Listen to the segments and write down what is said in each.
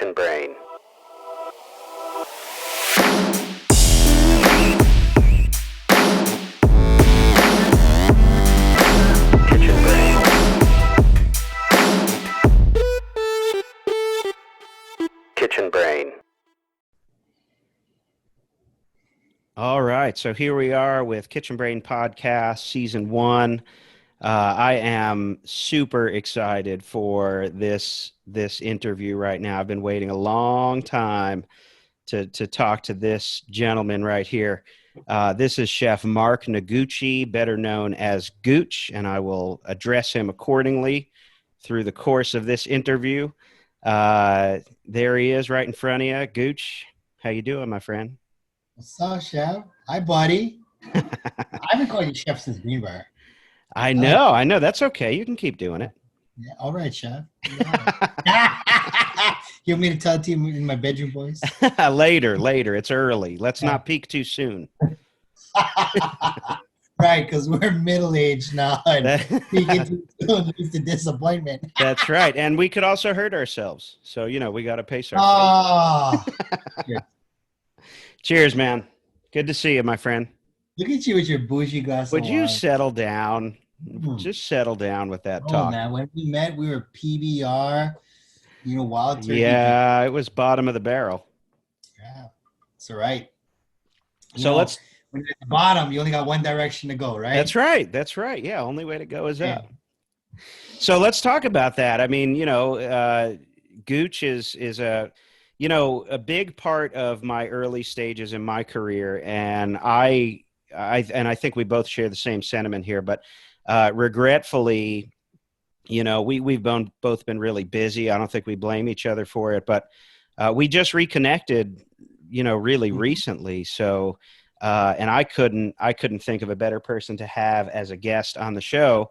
Kitchen Brain. Kitchen Brain. Kitchen Brain. All right, so here we are with Kitchen Brain Podcast, Season 1. I am super excited for this interview right now. I've been waiting a long time to talk to this gentleman right here. This is Chef Mark Noguchi, better known as Gooch, and I will address him accordingly through the course of this interview. There he is right in front of you. Gooch, how you doing, my friend? What's up, Chef? Hi, buddy. I've been calling you Chef since Greenbrier. I know. That's okay. You can keep doing it. Yeah, all right, Chef. You want me to tell it to you in my bedroom voice? Later. It's early. Let's not peak too soon. Right, because we're middle-aged now. And peaking too soon leads to disappointment. That's right. And we could also hurt ourselves. So, we got to pace ourselves. Oh, Cheers, man. Good to see you, my friend. look at you with your bougie glass Would of you wine. settle down? Just settle down with that Oh, talk. man, when we met, we were PBR, wild turkey. Yeah, it was bottom of the barrel. Yeah, it's all right. So when you're at the bottom, you only got one direction to go, right? That's right. Yeah, only way to go is up. So let's talk about that. I mean, Gooch is a big part of my early stages in my career, and I think we both share the same sentiment here. But regretfully, we've both been really busy. I don't think we blame each other for it, but we just reconnected, really recently. So, and I couldn't think of a better person to have as a guest on the show,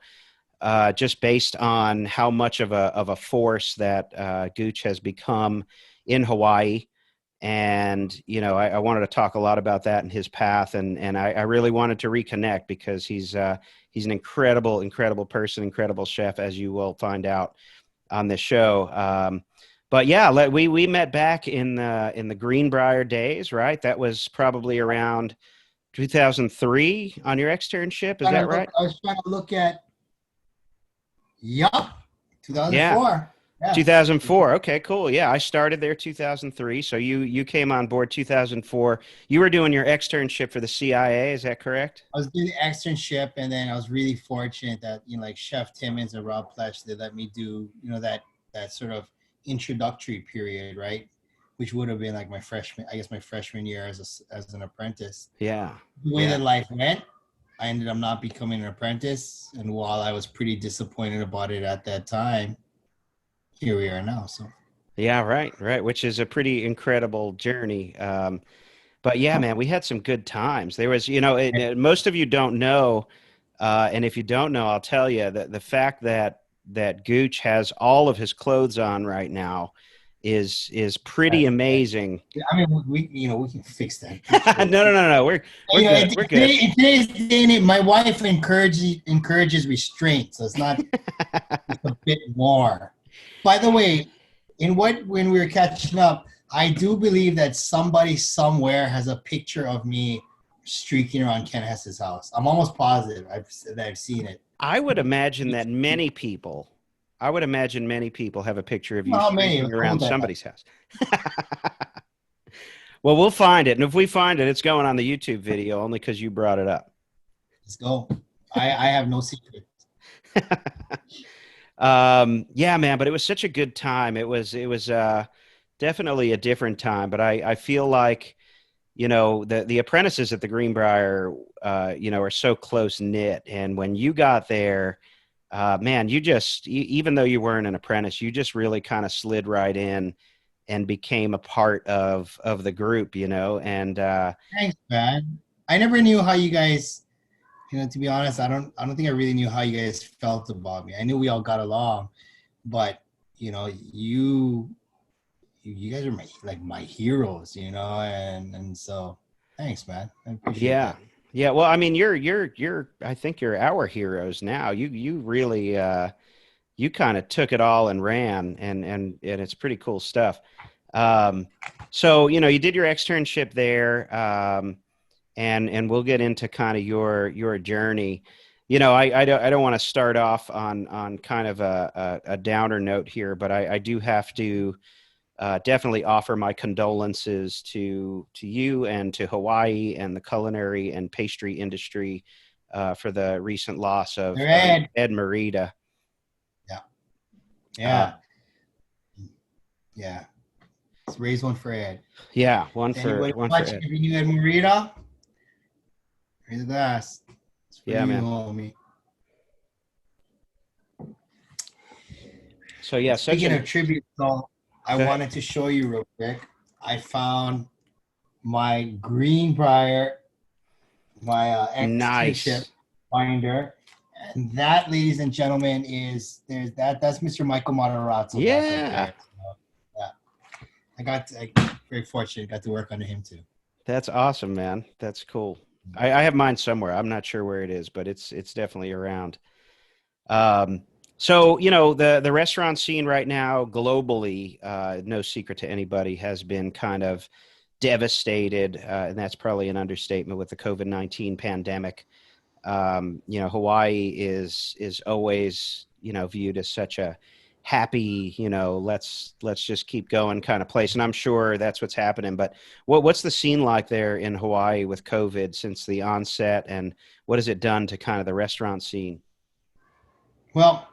just based on how much of a force that Gooch has become in Hawaii. And, I wanted to talk a lot about that and his path. And I really wanted to reconnect because he's an incredible person, incredible chef, as you will find out on this show. But yeah, we met back in the Greenbrier days, right? That was probably around 2003 on your externship. Is that right? I was trying to look at, 2004. Yeah. 2004. Okay, cool. Yeah, I started there 2003. So you came on board 2004. You were doing your externship for the CIA. Is that correct? I was doing the externship, and then I was really fortunate that like Chef Timmons and Rob Plesh, they let me do that sort of introductory period, right? Which would have been like my freshman year as an apprentice. Yeah. The way that life went, I ended up not becoming an apprentice, and while I was pretty disappointed about it at that time, here we are now. So yeah, right, which is a pretty incredible journey. But yeah, man, we had some good times. There was, most of you don't know, and if you don't know, I'll tell you that the fact that Gooch has all of his clothes on right now is pretty amazing. I mean, we can fix that. No. We're good. We're good. In today's day and age, my wife encourages restraint, so it's not it's a bit more. By the way, when we were catching up, I do believe that somebody somewhere has a picture of me streaking around Ken Hess's house. I'm almost positive I've seen it. I would imagine that many people have a picture of you streaking around somebody's house. Well, we'll find it. And if we find it, it's going on the YouTube video only because you brought it up. Let's go. I have no secret. Yeah, man, but it was such a good time. It was definitely a different time, but I feel like, the apprentices at the Greenbrier, are so close knit. And when you got there, man, even though you weren't an apprentice, you just really kind of slid right in and became a part of the group, and, thanks, man. I never knew how you guys, to be honest, I don't think I really knew how you guys felt about me. I knew we all got along, but you guys are my heroes, and so thanks, man. I appreciate that. Yeah. Well, I mean, I think you're our heroes now. You really, you kind of took it all and ran, and it's pretty cool stuff. So, you know, you did your externship there, and we'll get into kind of your journey. You know, I don't want to start off on kind of a downer note here, but I do have to definitely offer my condolences to you and to Hawaii and the culinary and pastry industry for the recent loss of Ed. Ed Morita. Yeah. Uh, Yeah. Yeah. Let's raise one for Ed. yeah, one Anybody for watching, Ed. if you knew Ed Morita, raise a glass. It's for Yeah, you, man. homie. So yeah, such Speaking an of tribute, though, I go ahead. wanted to show you real quick. I found my Greenbrier, my externship Nice. binder, and that, ladies and gentlemen, is there's that. That's Mr. Michael Matarazzo back right Yeah, there. So, yeah, I very fortunate, got to work under him too. that's awesome, man. That's cool. I have mine somewhere. I'm not sure where it is, but it's definitely around. Um, so you know the restaurant scene right now globally, no secret to anybody, has been kind of devastated, and that's probably an understatement with the COVID-19 pandemic. You know, Hawaii is always, you know, viewed as such a happy, you know, let's just keep going kind of place, and I'm sure that's what's happening. But what's the scene like there in Hawaii with COVID since the onset, and what has it done to kind of the restaurant scene? Well,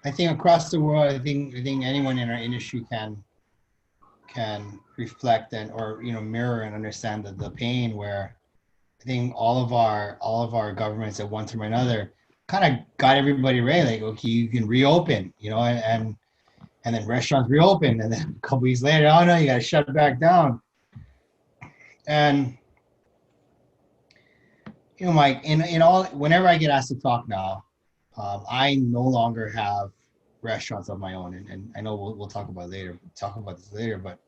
I think across the world, I think anyone in our industry can reflect and, or mirror and understand the pain where I think all of our governments at one time or another kind of got everybody ready, like, okay, you can reopen, and then restaurants reopen, and then a couple weeks later, oh no, you got to shut it back down. And Mike, in all, whenever I get asked to talk now, I no longer have restaurants of my own, and I know we'll talk about this later, but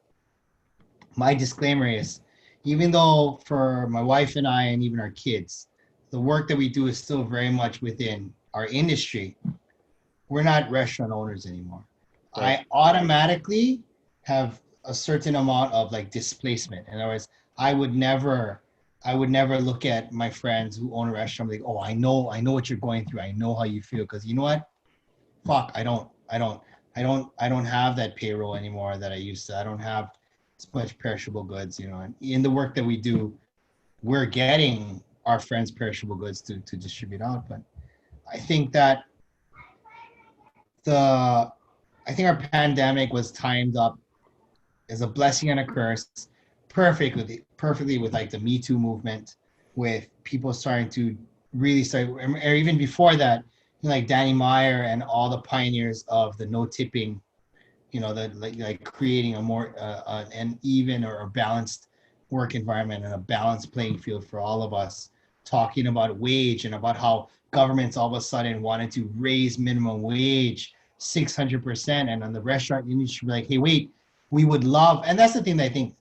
my disclaimer is, even though for my wife and I and even our kids, the work that we do is still very much within our industry, we're not restaurant owners anymore. Right. I automatically have a certain amount of like displacement. In other words, I would never I would never look at my friends who own a restaurant like, oh, I know what you're going through. I know how you feel. Because you know what? Fuck, I don't have that payroll anymore that I used to. I don't have as much perishable goods, and in the work that we do, we're getting our friends perishable goods to distribute out. But I think that the I think our pandemic was timed up as a blessing and a curse, perfectly with like the Me Too movement, with people starting to really start, or even before that, like Danny Meyer and all the pioneers of the no tipping, the like creating a more an even or a balanced work environment and a balanced playing field for all of us, talking about wage and about how governments all of a sudden wanted to raise minimum wage 600%, and on the restaurant industry, like, hey, wait, we would love, and that's the thing that I think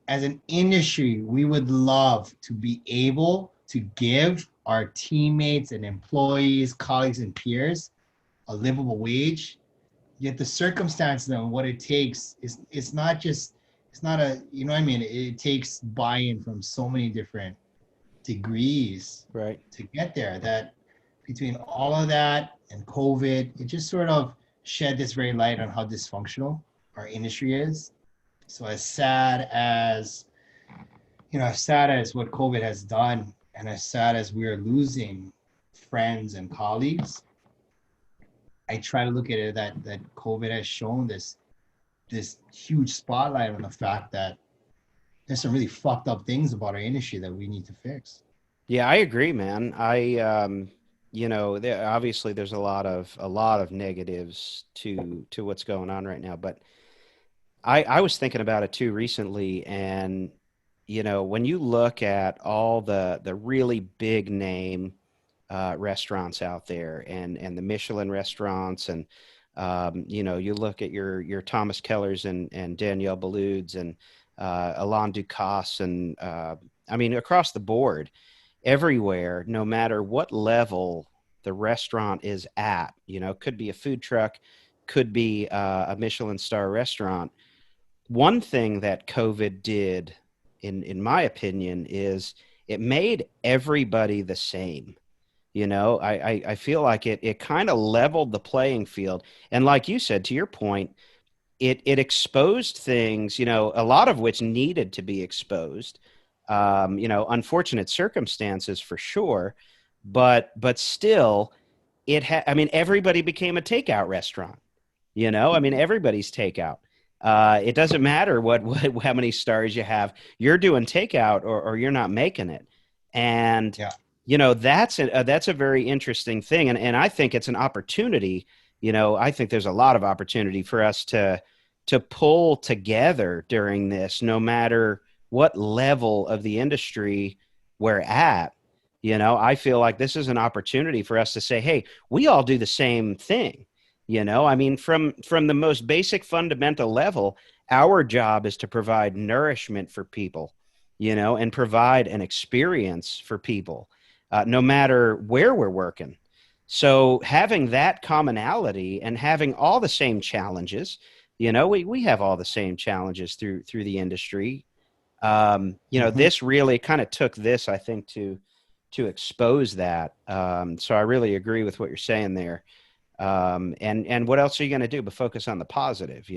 as an industry, we would love to be able to give our teammates and employees, colleagues, and peers a livable wage. Yet the circumstances and what it takes is it's not just it's not a what I mean. It takes buy-in from so many different degrees Right. to get there. That between all of that and COVID, it just sort of shed this very light on how dysfunctional our industry is. So as sad as what COVID has done, and as sad as we are losing friends and colleagues, I try to look at it that COVID has shown this huge spotlight on the fact that there's some really fucked up things about our industry that we need to fix. Yeah, I agree, man. You know, obviously there's a lot of negatives to what's going on right now, but I was thinking about it too recently, and you know, when you look at all the really big name restaurants out there, and the Michelin restaurants, and you know, you look at your Thomas Kellers and Danielle Beludes and Alain Ducasse, and I mean, across the board, everywhere, no matter what level the restaurant is at, you know, could be a food truck, could be a Michelin star restaurant. one thing that COVID did, in my opinion, is it made everybody the same. I feel like it kind of leveled the playing field. And like you said, to your point, it exposed things, a lot of which needed to be exposed. Unfortunate circumstances for sure, but still, I mean, everybody became a takeout restaurant. I mean, everybody's takeout. It doesn't matter how many stars you have. You're doing takeout, or you're not making it. And Yeah. that's a very interesting thing, and I think it's an opportunity. I think there's a lot of opportunity for us to pull together during this, no matter what level of the industry we're at. I feel like this is an opportunity for us to say, hey, we all do the same thing. I mean, from the most basic fundamental level, our job is to provide nourishment for people, and provide an experience for people, no matter where we're working. So having that commonality and having all the same challenges, we have all the same challenges through the industry. This really kind of took this, I think, to expose that. So I really agree with what you're saying there. And what else are you going to do but focus on the positive,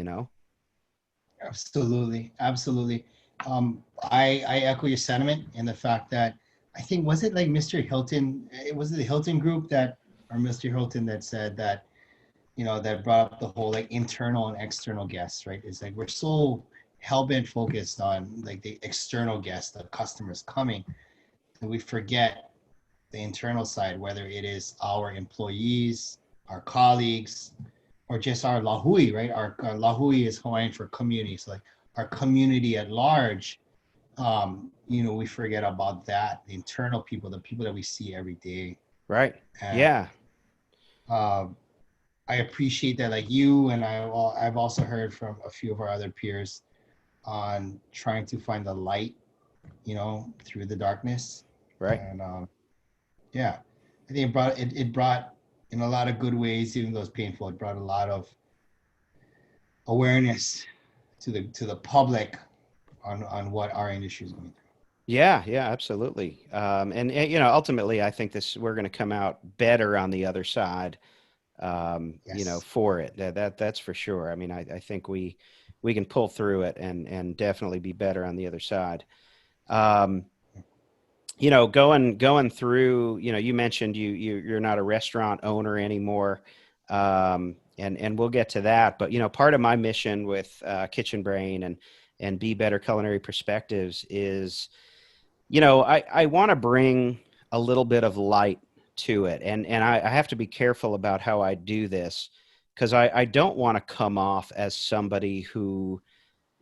Absolutely, absolutely. I echo your sentiment in the fact that I think, was it like Mr. Hilton? Was it the Hilton Group that, or Mr. Hilton, that said that, that brought up the whole like internal and external guests, right? It's like we're so hell-bent focused on like the external guests, the customers coming, that we forget the internal side, whether it is our employees, our colleagues, or just our lahui, right? Our lahui is Hawaiian for community. So like our community at large, we forget about that, the internal people, the people that we see every day. Right. And, Yeah. I appreciate that, like you and I've also heard from a few of our other peers on trying to find the light, through the darkness. Right. And yeah, I think it brought in a lot of good ways, even though it's painful. It brought a lot of awareness to the public on what our industry is going through. Yeah, absolutely. And ultimately, I think we're going to come out better on the other side. Yes. For it. That's for sure. I mean, I think we can pull through it and definitely be better on the other side. Going through, you mentioned you're not a restaurant owner anymore. And we'll get to that, but part of my mission with Kitchen Brain and Be Better Culinary Perspectives is, I want to bring a little bit of light to it. And I have to be careful about how I do this, because I don't want to come off as somebody who,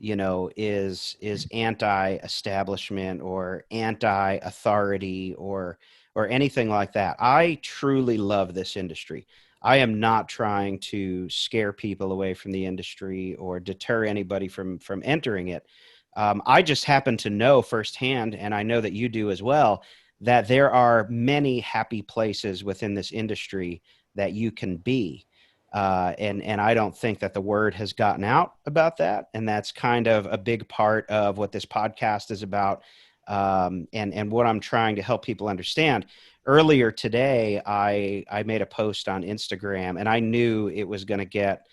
is anti-establishment or anti-authority or anything like that. I truly love this industry. I am not trying to scare people away from the industry or deter anybody from entering it. I just happen to know firsthand, and I know that you do as well, that there are many happy places within this industry that you can be. And I don't think that the word has gotten out about that. And that's kind of a big part of what this podcast is about. And what I'm trying to help people understand. Earlier today, I made a post on Instagram, and I knew it was going to get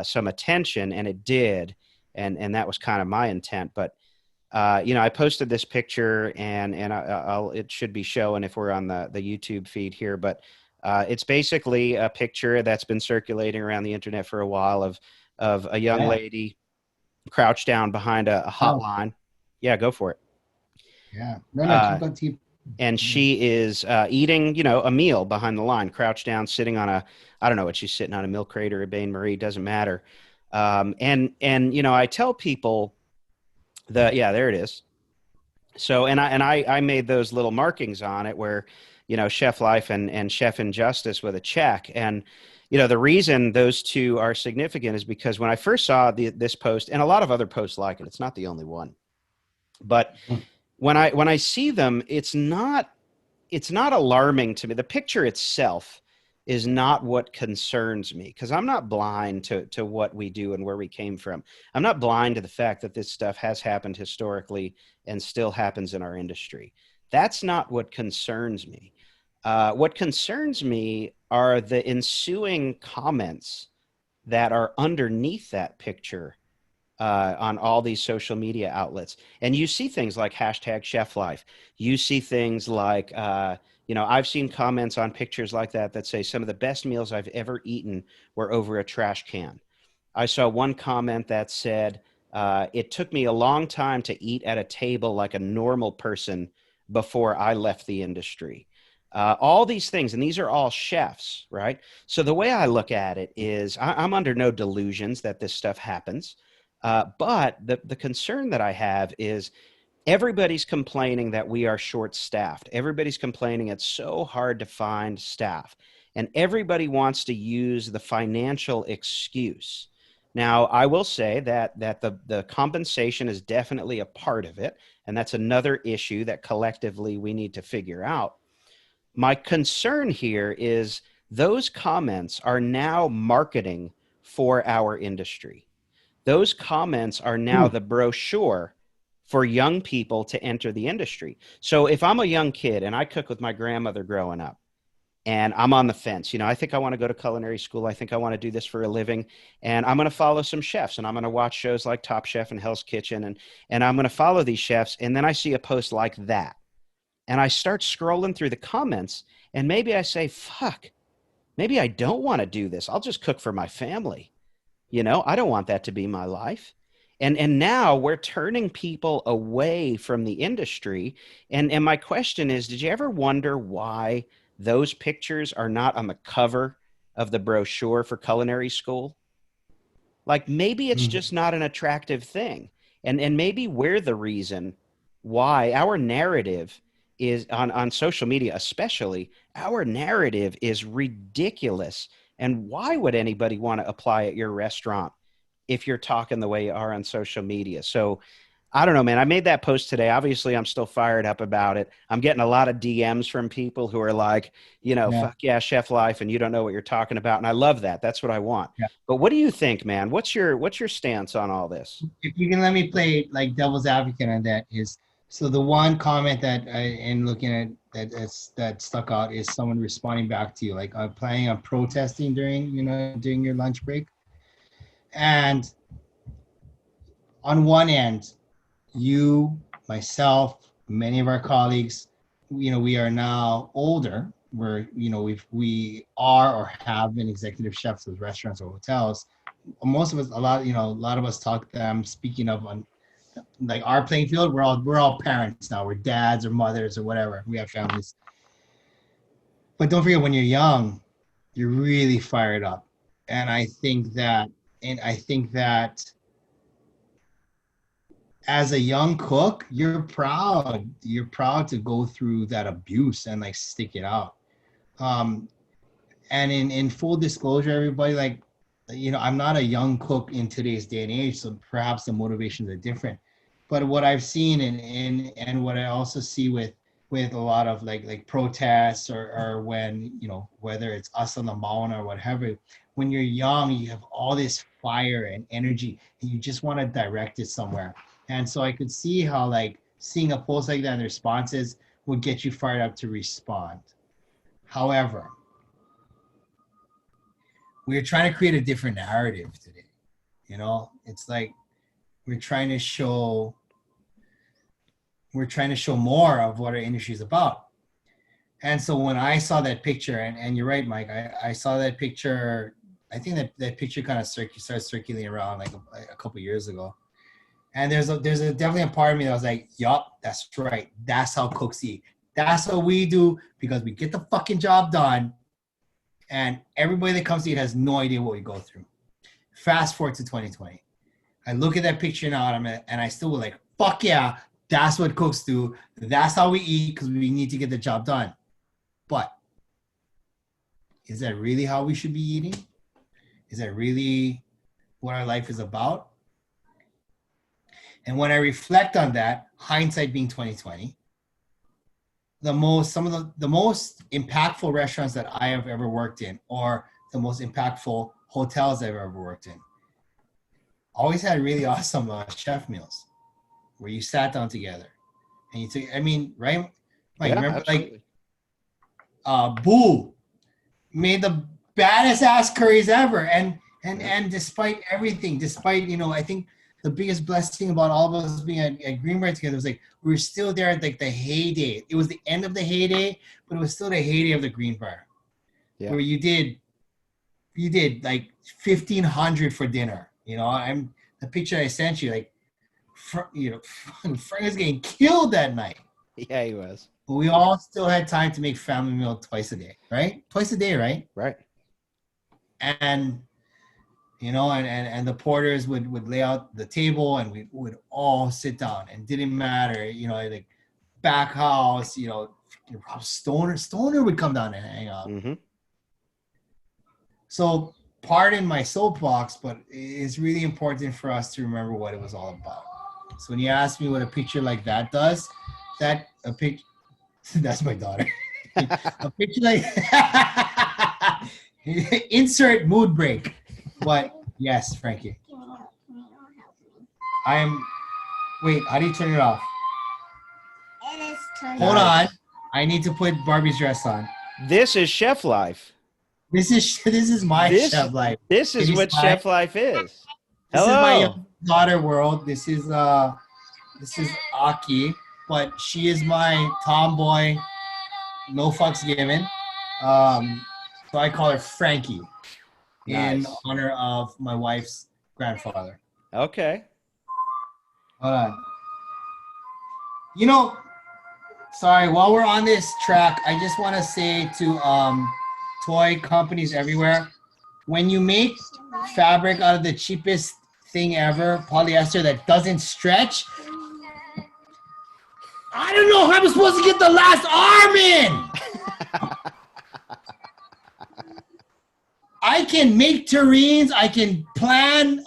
some attention, and it did. And that was kind of my intent. But I posted this picture, and it should be showing if we're on the YouTube feed here, but it's basically a picture that's been circulating around the internet for a while of a young lady crouched down behind a hotline. Yeah, go for it. Yeah. No, keep. And she is eating, a meal behind the line, crouched down, sitting on I don't know what she's sitting on, a milk crate or a Bain Marie, doesn't matter. And I tell people there it is. So, and I made those little markings on it where, Chef Life and Chef Injustice with a check. And, the reason those two are significant is because when I first saw this post, and a lot of other posts like it, it's not the only one, but when I see them, it's not alarming to me. The picture itself is not what concerns me, because I'm not blind to what we do and where we came from. I'm not blind to the fact that this stuff has happened historically and still happens in our industry. That's not what concerns me. What concerns me are the ensuing comments that are underneath that picture on all these social media outlets. And you see things like hashtag chef life. You see things like, I've seen comments on pictures like that say some of the best meals I've ever eaten were over a trash can. I saw one comment that said, it took me a long time to eat at a table like a normal person before I left the industry. All these things, and these are all chefs, right? So the way I look at it is I'm under no delusions that this stuff happens. But the concern that I have is everybody's complaining that we are short-staffed. Everybody's complaining it's so hard to find staff. And everybody wants to use the financial excuse. Now, I will say that the compensation is definitely a part of it. And that's another issue that collectively we need to figure out. My concern here is those comments are now marketing for our industry. Those comments are now the brochure for young people to enter the industry. So if I'm a young kid and I cook with my grandmother growing up and I'm on the fence, I think I want to go to culinary school. I think I want to do this for a living, and I'm going to follow some chefs, and I'm going to watch shows like Top Chef and Hell's Kitchen, and I'm going to follow these chefs. And then I see a post like that and I start scrolling through the comments, and maybe I say, fuck, maybe I don't want to do this. I'll just cook for my family. I don't want that to be my life. And now we're turning people away from the industry. And my question is, did you ever wonder why those pictures are not on the cover of the brochure for culinary school? Like, maybe it's just not an attractive thing. And maybe we're the reason why our narrative is on social media, especially, our narrative is ridiculous. And why would anybody want to apply at your restaurant if you're talking the way you are on social media? So I don't know, man. I made that post today. Obviously, I'm still fired up about it. I'm getting a lot of DMs from people who are like, fuck yeah, chef life, and you don't know what you're talking about. And I love that. That's what I want. Yeah. But what do you think, man? What's your stance on all this? If you can let me play like devil's advocate on that is, so the one comment that in looking at that stuck out is someone responding back to you, like, I'm planning on protesting during your lunch break. And on one end, you, myself, many of our colleagues, we are now older. We are or have been executive chefs of restaurants or hotels. Most of us, a lot of us talk to them. Speaking of on like our playing field, we're all parents now. We're dads or mothers or whatever. We have families. But don't forget, when you're young, you're really fired up. And I think that as a young cook, you're proud to go through that abuse and like stick it out. And in full disclosure, everybody, like, I'm not a young cook in today's day and age, so perhaps the motivations are different. But what I've seen and what I also see with a lot of like protests or when, whether it's us on the Mauna or whatever, when you're young, you have all this fire and energy and you just want to direct it somewhere. And so I could see how like seeing a post like that and the responses would get you fired up to respond. However, we're trying to create a different narrative today. It's like we're trying to show more of what our industry is about. And so when I saw that picture, and you're right, Mike, I saw that picture. I think that picture kind of started circulating around like a couple years ago. And there's definitely a part of me that was like, yup, that's right. That's how cooks eat. That's what we do, because we get the fucking job done. And everybody that comes to eat has no idea what we go through. Fast forward to 2020. I look at that picture now and I still was like, fuck yeah, that's what cooks do. That's how we eat, because we need to get the job done. But is that really how we should be eating? Is that really what our life is about? And when I reflect on that, hindsight being 2020, the most impactful restaurants that I have ever worked in, or the most impactful hotels I've ever worked in, always had really awesome chef meals where you sat down together and you took. I mean, right? Like, Yeah, remember, absolutely. like Boo made the baddest ass curries ever, and despite everything, despite, I think the biggest blessing about all of us being at Greenbrier together was like we were still there at like the heyday. It was the end of the heyday, but it was still the heyday of the Greenbrier, Yeah. where you did like 1,500 for dinner. I'm the picture I sent you, like, Frank was getting killed that night. Yeah, he was. But we all still had time to make family meal twice a day, right? Twice a day, right? Right. And and the porters would lay out the table, and we would all sit down, and didn't matter, like back house, Rob Stoner would come down and hang out. Mm-hmm. So pardon my soapbox, but it's really important for us to remember what it was all about. So when you ask me what a picture like that does, that's my daughter. A picture like insert mood break. But yes, Frankie. Wait, how do you turn it off? It is turned Hold on. on. I need to put Barbie's dress on. This is Chef Life. This is my This- chef life. This is Can you what smile? Chef Life is. This Hello. is my young daughter world. This is Aki, but she is my tomboy, no fucks given. So I call her Frankie in Nice. honor of my wife's grandfather. Okay. Hold on. Sorry, while we're on this track, I just want to say to toy companies everywhere, when you make fabric out of the cheapest thing ever, polyester that doesn't stretch, I don't know how I'm supposed to get the last arm in. I can make terrines, I can plan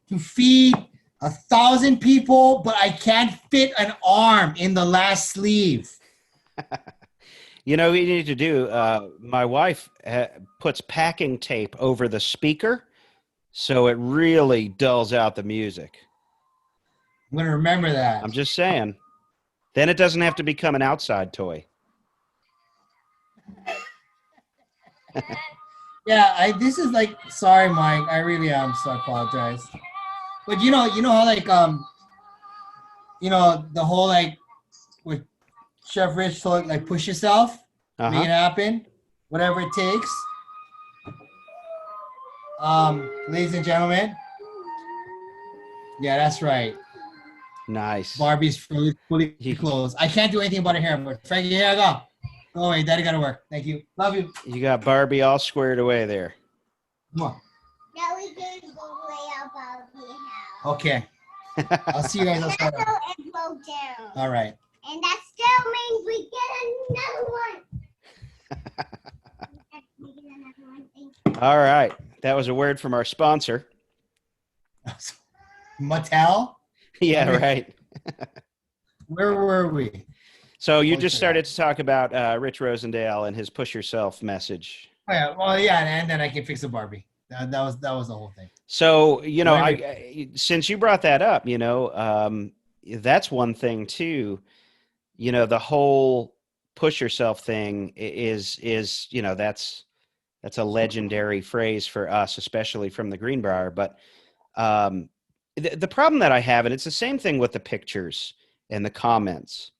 to feed 1,000 people, but I can't fit an arm in the last sleeve. You know what you need to do? My wife puts packing tape over the speaker so it really dulls out the music. I'm going to remember that. I'm just saying. Then it doesn't have to become an outside toy. Yeah, this is like, sorry, Mike. I really am, so I apologize. But you know how like the whole like with Chef Rich told, like, push yourself, make it Uh-huh. happen, whatever it takes. Ladies and gentlemen, yeah, that's right. Nice. Barbie's fully closed. I can't do anything about her hair, but Frankie, here I go. Oh wait, Daddy gotta work. Thank you. Love you. You got Barbie all squared away there. Come on. Now we can go lay out Barbie house. Okay. I'll see you guys outside. So it broke down. All right. And that still means we get another one. We get another one. Thank you. All right. That was a word from our sponsor. Mattel? Yeah, right. Where were we? So you Close just to started to talk about Rich Rosendale and his push yourself message. Oh, yeah, well, yeah, and then I can fix a Barbie. That was the whole thing. So, you know, Right. since you brought that up, that's one thing too. The whole push yourself thing is that's a legendary phrase for us, especially from the Greenbrier. But the problem that I have, and it's the same thing with the pictures and the comments.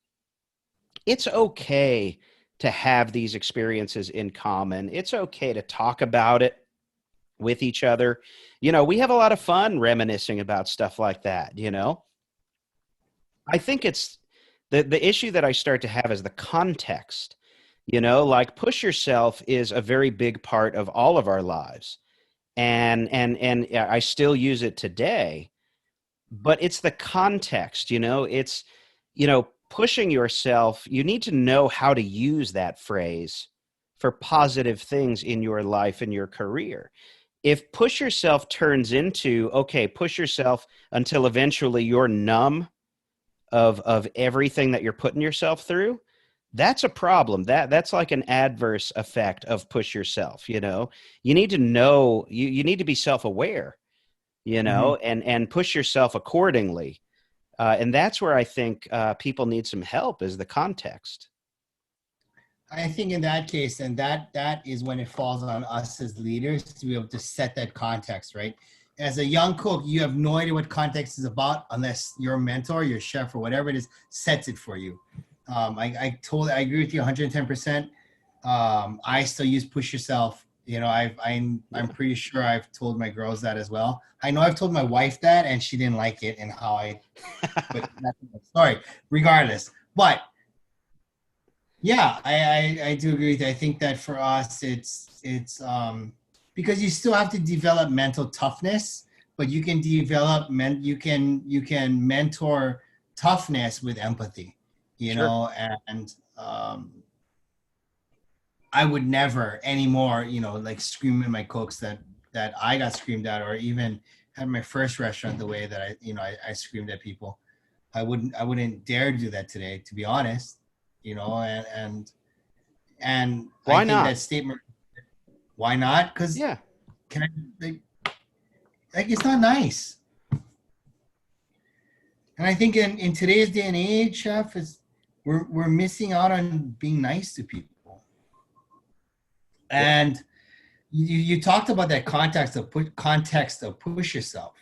It's okay to have these experiences in common. It's okay to talk about it with each other. We have a lot of fun reminiscing about stuff like that, I think it's the issue that I start to have is the context, like push yourself is a very big part of all of our lives. And I still use it today, but it's the context, it's, pushing yourself. You need to know how to use that phrase for positive things in your life and your career. If push yourself turns into, okay, push yourself until eventually you're numb of everything that you're putting yourself through, that's a problem. That's like an adverse effect of push yourself. You need to know, you need to be self-aware, Mhm. and push yourself accordingly. And that's where I think people need some help, is the context. I think in that case, and that is when it falls on us as leaders to be able to set that context, right? As a young cook, you have no idea what context is about unless your mentor, your chef, or whatever it is, sets it for you. I agree with you 110%. I still use push yourself. I'm pretty sure I've told my girls that as well. I know I've told my wife that, and she didn't like it and how but that's another story. Regardless, but yeah, I do agree with you. I think that for us, it's because you still have to develop mental toughness, but you can develop you can mentor toughness with empathy, Sure. and I would never anymore, like scream at my cooks that I got screamed at, or even at my first restaurant the way that I screamed at people. I wouldn't dare do that today, to be honest. And I Why think not? that statement, why not? Because Yeah. can I like it's not nice. And I think in today's day and age, chef, is we're missing out on being nice to people. Yeah. And you talked about that context of push yourself.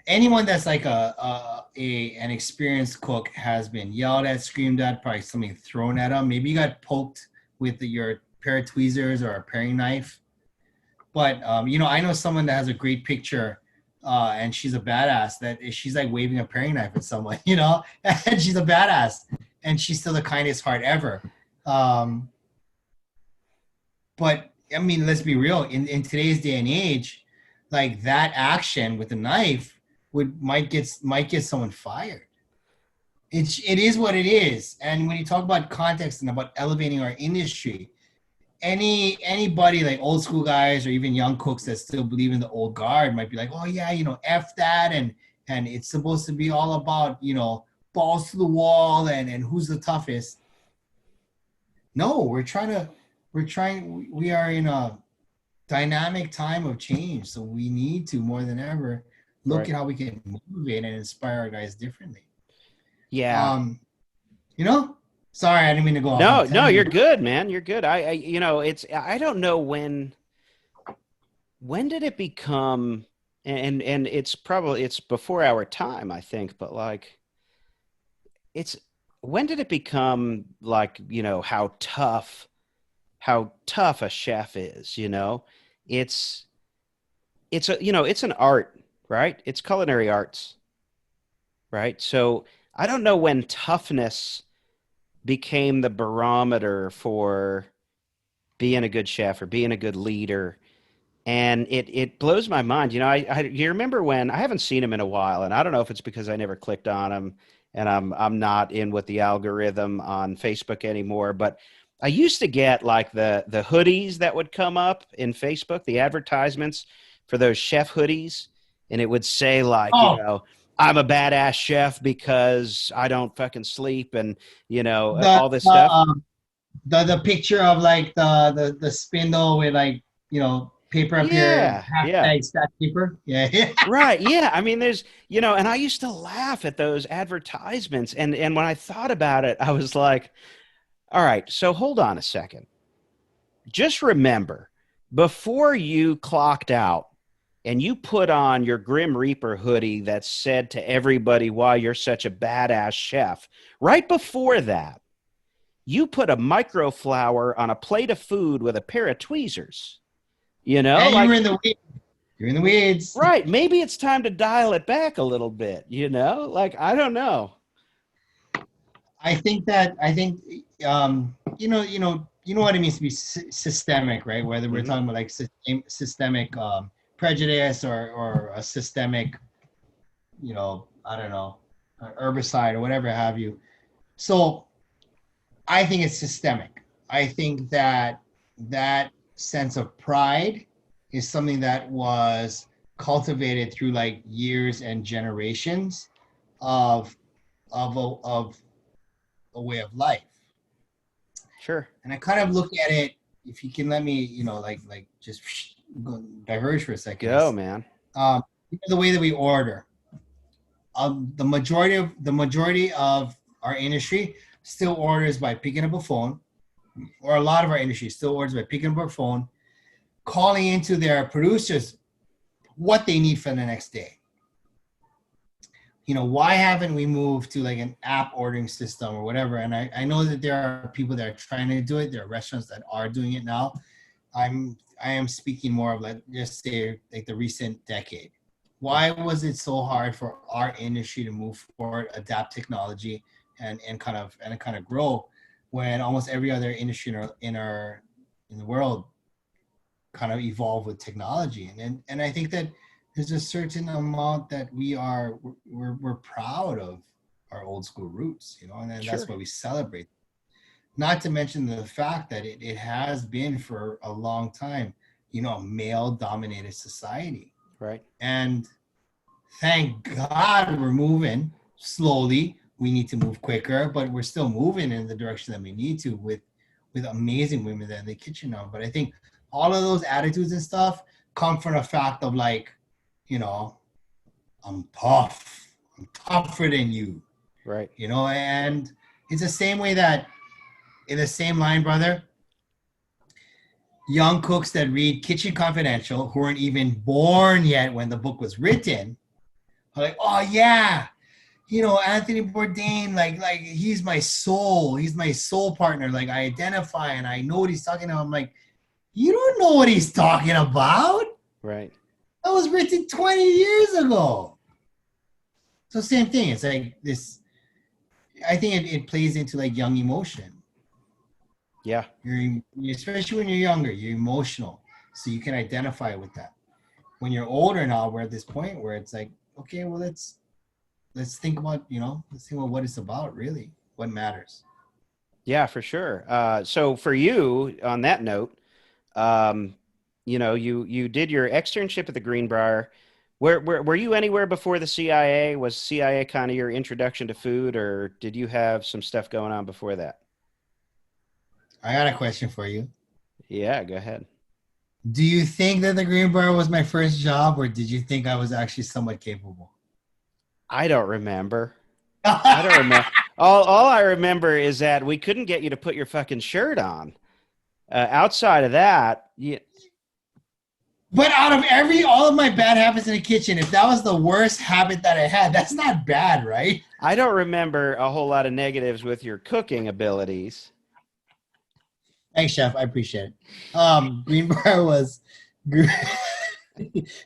Anyone that's like an experienced cook has been yelled at, screamed at, probably something thrown at them. Maybe you got poked with your pair of tweezers or a paring knife. But I know someone that has a great picture, and she's a badass. That she's like waving a paring knife at someone, and she's a badass, and she's still the kindest heart ever. Um, but I mean, let's be real. In today's day and age, like that action with a knife might get someone fired. It is what it is. And when you talk about context and about elevating our industry, anybody like old school guys or even young cooks that still believe in the old guard might be like, oh yeah, F that, and it's supposed to be all about, balls to the wall and who's the toughest. No, we are in a dynamic time of change. So we need to, more than ever, look Right. at how we can motivate and inspire our guys differently. Yeah. Um, sorry, I didn't mean to go off on a No, you're tangent. good, man. You're good. I don't know when did it become, and it's before our time, I think, but like it's when did it become like, how tough a chef is, It's it's an art, right? It's culinary arts, right? So I don't know when toughness became the barometer for being a good chef or being a good leader. And it blows my mind. You remember when I haven't seen him in a while, and I don't know if it's because I never clicked on him and I'm not in with the algorithm on Facebook anymore, but I used to get like the hoodies that would come up in Facebook, the advertisements for those chef hoodies, and it would say like, Oh, I'm a badass chef because I don't fucking sleep, and the all this the stuff. um, the picture of like the spindle with like paper up here, Yeah, yeah. hashtag stack paper. Yeah, yeah. Right. Yeah. I mean, there's, and I used to laugh at those advertisements. And when I thought about it, I was like, all right, so hold on a second. Just remember, before you clocked out and you put on your Grim Reaper hoodie that said to everybody why you're such a badass chef, right before that, you put a microflower on a plate of food with a pair of tweezers. And Like, you're in the weeds. right. Maybe it's time to dial it back a little bit, Like, I don't know. I think you know what it means to be systemic, right? Whether we're Hmm. talking about like systemic prejudice or a systemic, I don't know, herbicide or whatever have you. So I think it's systemic. I think that sense of pride is something that was cultivated through like years and generations of of a way of life. Sure. And I kind of look at it, if you can let me, like just diverge for a second. Go, man. The way that we order. The majority of our industry still orders by picking up a phone, or a lot of our industry still orders by picking up a phone, calling into their producers what they need for the next day. Why haven't we moved to like an app ordering system or whatever? And I know that there are people that are trying to do it. There are restaurants that are doing it now. I am speaking more of, like, just say, like the recent decade. Why was it so hard for our industry to move forward, adapt technology, and kind of grow, when almost every other industry in the world kind of evolved with technology? And I think that there's a certain amount that we're proud of our old school roots, and then that's why we celebrate. Not to mention the fact that it has been for a long time, a male dominated society. Right. And thank God we're moving slowly. We need to move quicker, but we're still moving in the direction that we need to, with amazing women that are in the kitchen now. But I think all of those attitudes and stuff come from the fact of, like, I'm tough. I'm tougher than you. Right. And it's the same way that, in the same line, brother, young cooks that read Kitchen Confidential, who weren't even born yet when the book was written, are like, oh yeah, Anthony Bourdain, like he's my soul partner. Like, I identify and I know what he's talking about. I'm like, you don't know what he's talking about. Right. That was written 20 years ago. So same thing. It's like this. I think it plays into, like, young emotion. Yeah. Especially when you're younger, you're emotional, so you can identify with that. When you're older now, we're at this point where it's like, okay, well, let's think about, what it's about, really, what matters. Yeah, for sure. So for you, on that note, you did your externship at the Greenbrier. Where were you anywhere before the CIA? Was CIA kind of your introduction to food, or did you have some stuff going on before that? I got a question for you. Yeah, go ahead. Do you think that the Greenbrier was my first job, or did you think I was actually somewhat capable? I don't remember. I don't remember. All I remember is that we couldn't get you to put your fucking shirt on. Outside of that, yeah. But out of all of my bad habits in the kitchen, if that was the worst habit that I had, that's not bad, right? I don't remember a whole lot of negatives with your cooking abilities. Thanks, Chef. I appreciate it.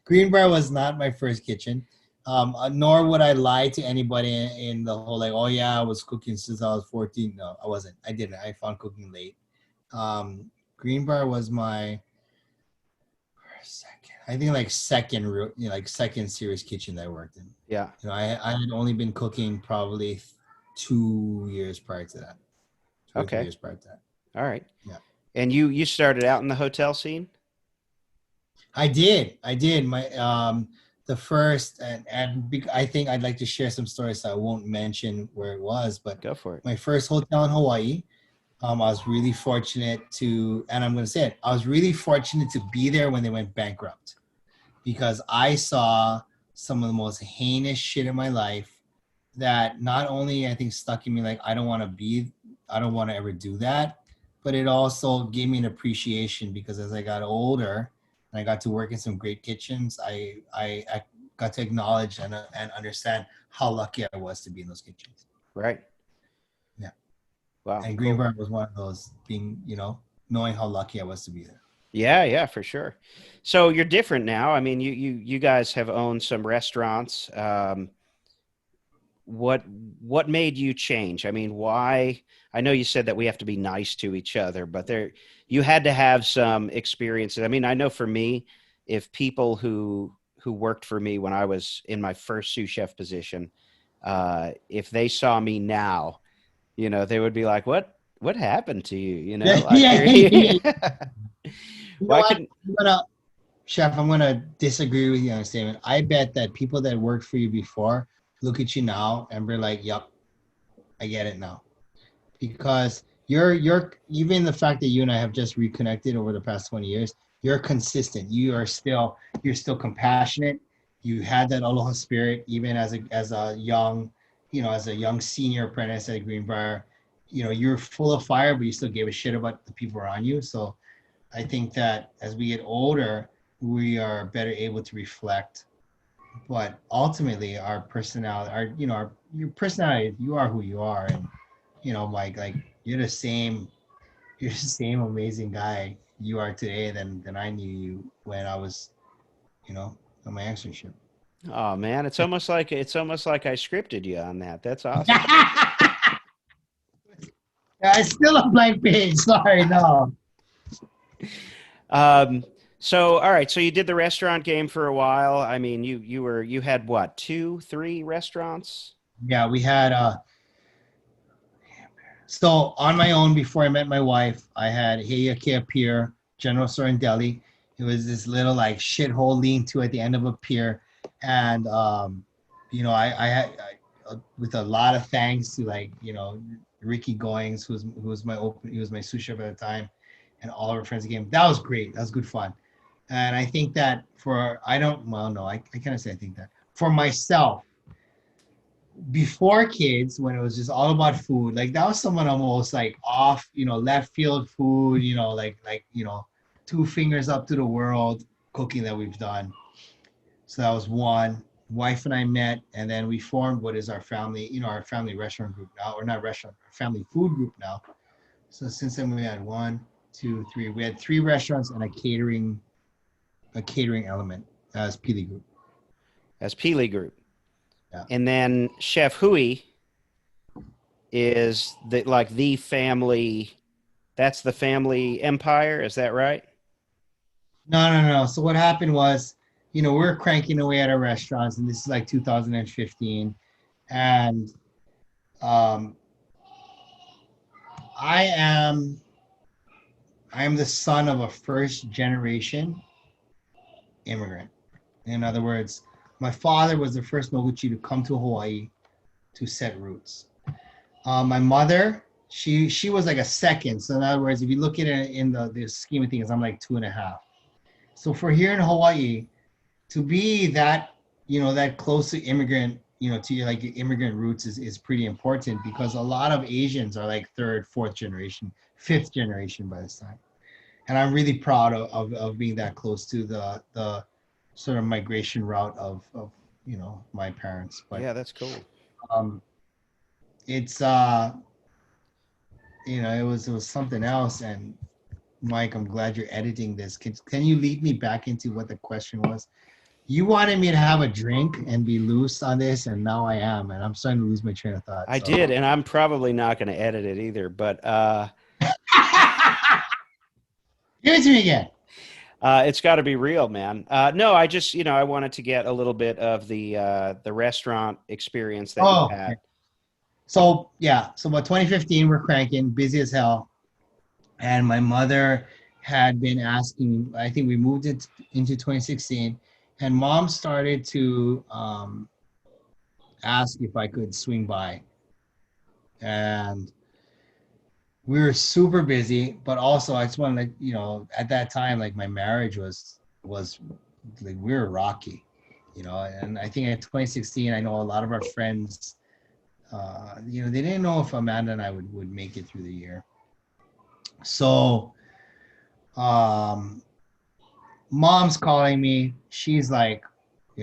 Greenbrier was not my first kitchen. Nor would I lie to anybody in the whole, like, oh yeah, I was cooking since I was 14. No, I wasn't. I didn't. I found cooking late. Greenbrier was my second serious kitchen that I worked in. Yeah. I had only been cooking probably 2 years prior to that. 2 or 3 years prior to that. All right. Yeah. And you started out in the hotel scene? I did. My the first, and I think I'd like to share some stories, so I won't mention where it was, but go for it. My first hotel in Hawaii, I was really fortunate to, and I'm going to say it, I was really fortunate to be there when they went bankrupt, because I saw some of the most heinous shit in my life that not only, I think, stuck in me, like, I don't want to ever do that, but it also gave me an appreciation, because as I got older and I got to work in some great kitchens, I got to acknowledge and understand how lucky I was to be in those kitchens. Right. Yeah. Wow. And Greenbrier was one of those, being, knowing how lucky I was to be there. Yeah, for sure. So you're different now. I mean, you guys have owned some restaurants. What made you change? I mean, why? I know you said that we have to be nice to each other, but you had to have some experiences. I mean, I know for me, if people who worked for me when I was in my first sous chef position, if they saw me now, they would be like, what happened to you? Why couldn't Chef, I'm gonna disagree with you on a statement. I bet that people that worked for you before look at you now and be like, "Yup, I get it now. Because you're even the fact that you and I have just reconnected over the past 20 years, you're consistent. You're still compassionate. You had that aloha spirit even as a young, as a young senior apprentice at Greenbrier. You're full of fire, but you still gave a shit about the people around you. So I think that as we get older, we are better able to reflect. But ultimately, our personality, your personality, you are who you are, and Mike, like you're the same amazing guy you are today than I knew you when I was, on my externship. Oh man, it's almost like I scripted you on that. That's awesome. It's still a blank page. Sorry, no. So all right, so you did the restaurant game for a while. I mean, you had what, 2, 3 restaurants? Yeah, we had so on my own before I met my wife, I had Heiakea Pier, General Store in Delhi. It was this little like shithole lean-to at the end of a pier, and I had with a lot of thanks to Ricky Goings, who was he was my sous chef at the time, and all of our friends again. That was great. That was good fun. And I think that I can't say I think that. For myself, before kids, when it was just all about food, like that was someone almost like off, left field food, two fingers up to the world cooking that we've done. So that was one. Wife and I met, and then we formed what is our family restaurant group now, or not restaurant, our family food group now. So since then we had 1, 2, 3. We had 3 restaurants and a catering element as Pili Group. As Pili Group. Yeah. And then ChefHui is the family. That's the family empire. Is that right? No. So what happened was, we're cranking away at our restaurants, and this is like 2015, and I am the son of a first generation immigrant. In other words, my father was the first Noguchi to come to Hawaii to set roots. My mother, she was like a second. So in other words, if you look at it in the scheme of things, I'm like 2.5. So for here in Hawaii, to be that, that close to immigrant, to your immigrant roots is pretty important, because a lot of Asians are like 3rd, 4th generation, 5th generation by this time. And I'm really proud of being that close to the sort of migration route of my parents. But yeah, that's cool. It's it was something else. And Mike, I'm glad you're editing this. Can you lead me back into what the question was? You wanted me to have a drink and be loose on this, and now I am, and I'm starting to lose my train of thought. I did, and I'm probably not going to edit it either, but give it to me again. It's got to be real, man. No, I just, I wanted to get a little bit of the restaurant experience that you had. Okay. So about 2015, we're cranking, busy as hell, and my mother had been asking. I think we moved it into 2016, and Mom started to ask if I could swing by, and we were super busy. But also, I just wanted to, at that time, like my marriage was like we were rocky, and I think in 2016, I know a lot of our friends. They didn't know if Amanda and I would make it through the year. So, Mom's calling me. She's like, I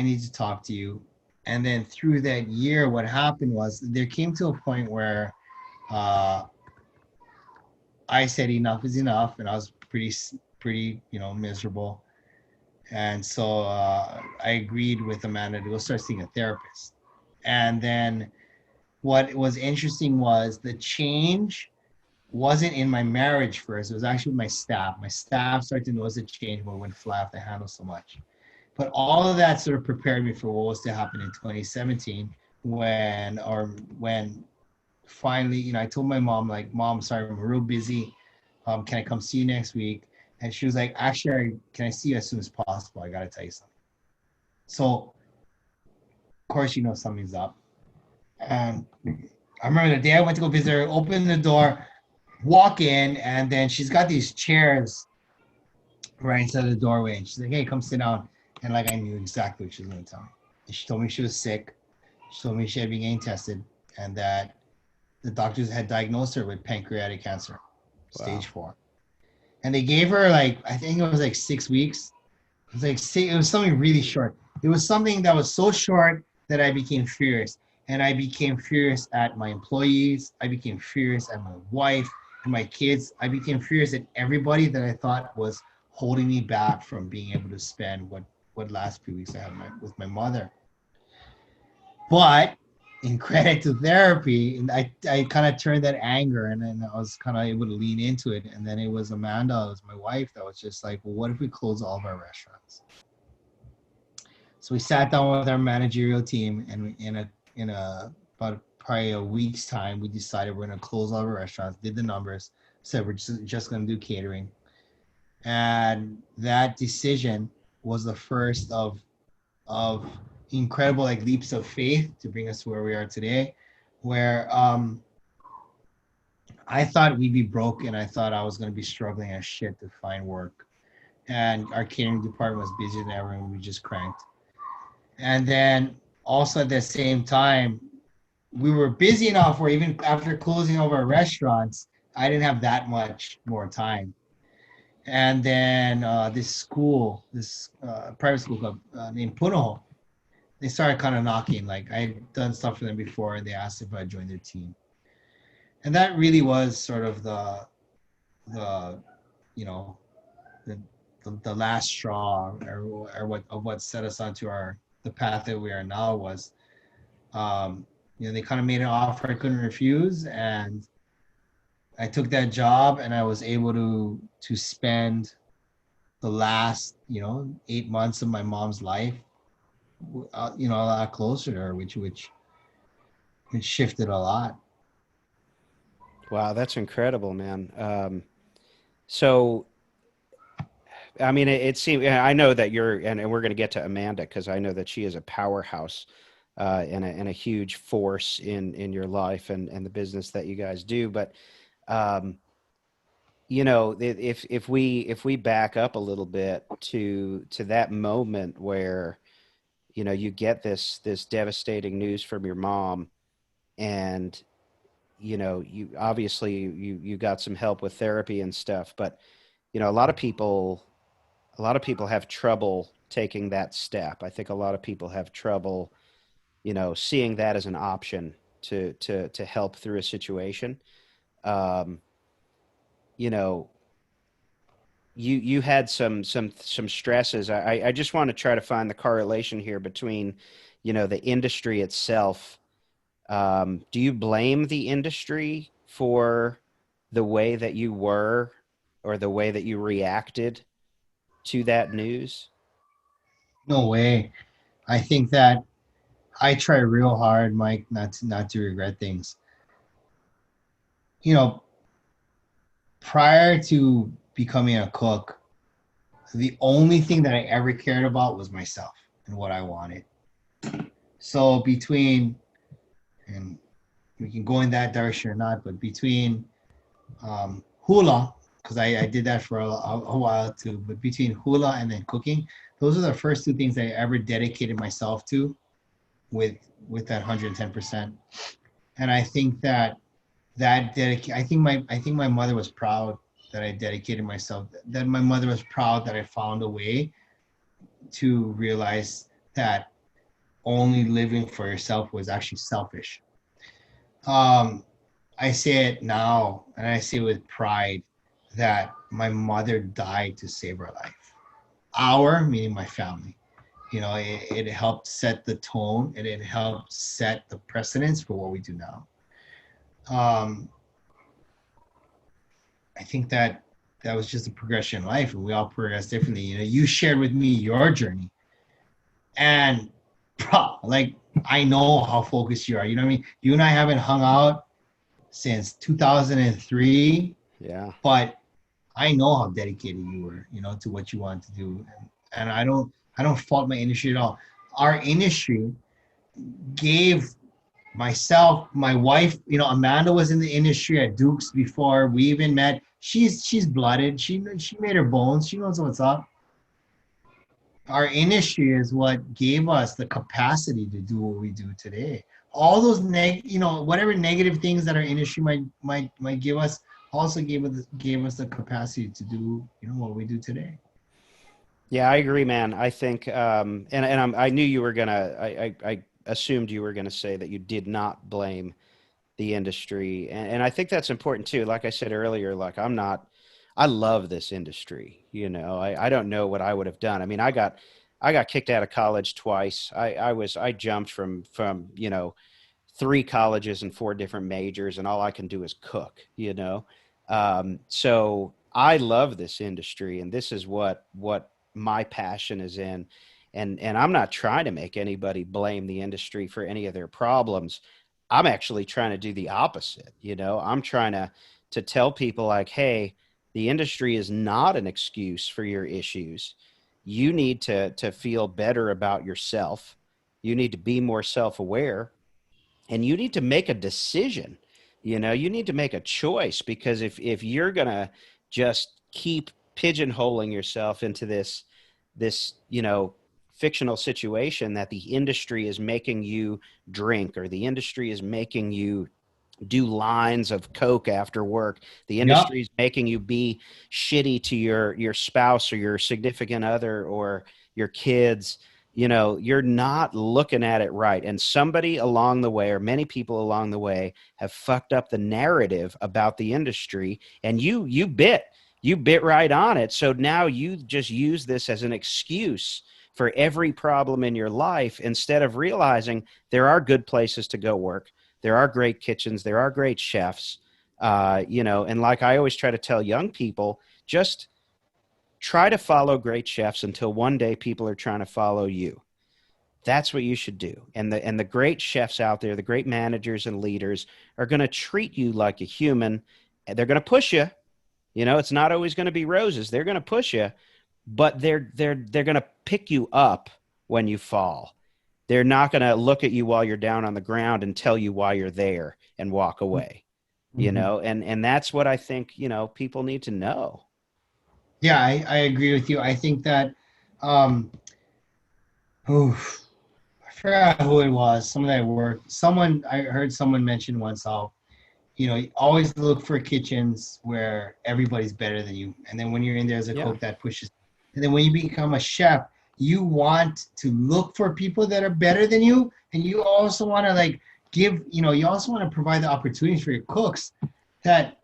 need to talk to you. And then through that year, what happened was there came to a point where I said enough is enough, and I was pretty, miserable. And so I agreed with Amanda to go start seeing a therapist. And then what was interesting was the change wasn't in my marriage first. It was actually with my staff. My staff started to notice a change when I went fly off the handle so much. But all of that sort of prepared me for what was to happen in 2017 when finally, I told my mom, like, Mom, sorry, I'm real busy. Can I come see you next week? And she was like, actually, can I see you as soon as possible? I got to tell you something. So, of course, something's up. And I remember the day I went to go visit her, open the door, walk in, and then she's got these chairs right inside the doorway. And she's like, hey, come sit down. And like I knew exactly what she was going to tell me. And she told me she was sick. She told me she had been getting tested and that the doctors had diagnosed her with pancreatic cancer, stage 4. And they gave her like, I think it was like 6 weeks. It was something really short. It was something that was so short that I became furious. And I became furious at my employees. I became furious at my wife and my kids. I became furious at everybody that I thought was holding me back from being able to spend what last few weeks I had with my mother. But in credit to therapy, I kind of turned that anger and then I was kind of able to lean into it. And then it was Amanda, it was my wife, that was just like, well, what if we close all of our restaurants? So we sat down with our managerial team and in about probably a week's time, we decided we're going to close all of our restaurants, did the numbers, said we're just going to do catering. And that decision was the first of incredible like leaps of faith to bring us to where we are today, where I thought we'd be broke and I thought I was going to be struggling as shit to find work. And our catering department was busier than ever and we just cranked. And then also at the same time, we were busy enough where even after closing all our restaurants, I didn't have that much more time. And then this private school club named Punoho, they started kind of knocking. Like I had done stuff for them before, and they asked if I'd join their team. And that really was sort of the last straw, or what set us onto the path that we are now. Was they kind of made an offer I couldn't refuse, and I took that job, and I was able to spend the last 8 months of my mom's life a lot closer to her, which shifted a lot. Wow, that's incredible, man. So, I mean, it seems, I know that and we're going to get to Amanda because I know that she is a powerhouse and a huge force in your life and the business that you guys do. But, if we back up a little bit to that moment where, you get this devastating news from your mom and, you obviously you got some help with therapy and stuff, but, a lot of people have trouble taking that step. I think a lot of people have trouble, seeing that as an option to help through a situation. Um, you know, you had some stresses. I just want to try to find the correlation here between, the industry itself. Do you blame the industry for the way that you were or the way that you reacted to that news? No way. I think that I try real hard, Mike, not to regret things. Prior to becoming a cook, the only thing that I ever cared about was myself and what I wanted. So and we can go in that direction or not, but between hula, because I did that for a while too, but between hula and then cooking, those are the first two things I ever dedicated myself to with that 110%. And I think that I think my mother was proud that I dedicated myself, that my mother was proud that I found a way to realize that only living for yourself was actually selfish. I say it now, and I say it with pride, that my mother died to save our life. Meaning my family. It helped set the tone, and it helped set the precedence for what we do now. I think that was just a progression in life, and we all progress differently. You shared with me your journey, and I know how focused you are. You know what I mean? You and I haven't hung out since 2003. Yeah. But I know how dedicated you were, to what you wanted to do, and I don't fault my industry at all. Our industry gave myself, my wife, Amanda was in the industry at Duke's before we even met. She's blooded. She made her bones. She knows what's up. Our industry is what gave us the capacity to do what we do today. All those whatever negative things that our industry might give us also gave us the capacity to do what we do today. Yeah, I agree, man. I think, I knew you were gonna. I assumed you were gonna say that you did not blame the industry, and I think that's important too. Like I said earlier, like I love this industry. I don't know what I would have done. I mean, I got kicked out of college twice. I jumped from 3 colleges and 4 different majors, and all I can do is cook. So I love this industry, and this is what my passion is in. And I'm not trying to make anybody blame the industry for any of their problems. I'm actually trying to do the opposite. I'm trying to tell people like, hey, the industry is not an excuse for your issues. You need to feel better about yourself. You need to be more self-aware, and you need to make a decision. You need to make a choice, because if you're going to just keep pigeonholing yourself into this fictional situation that the industry is making you drink, or the industry is making you do lines of Coke after work, the industry is making you be shitty to your spouse or your significant other or your kids, you're not looking at it right. And somebody along the way, or many people along the way, have fucked up the narrative about the industry, and you bit right on it. So now you just use this as an excuse for every problem in your life, instead of realizing there are good places to go work. There are great kitchens. There are great chefs, and like I always try to tell young people, just try to follow great chefs until one day people are trying to follow you. That's what you should do. And the great chefs out there, the great managers and leaders, are going to treat you like a human. And they're going to push you. It's not always going to be roses. They're going to push you, but they're going to pick you up when you fall. They're not going to look at you while you're down on the ground and tell you why you're there and walk away, and that's what I think, people need to know. Yeah, I agree with you. I think that, I forgot who it was. Someone that worked. I heard someone mention once how, you always look for kitchens where everybody's better than you. And then when you're in there as a cook, that pushes. And then when you become a chef, you want to look for people that are better than you. And you also want to you also want to provide the opportunities for your cooks that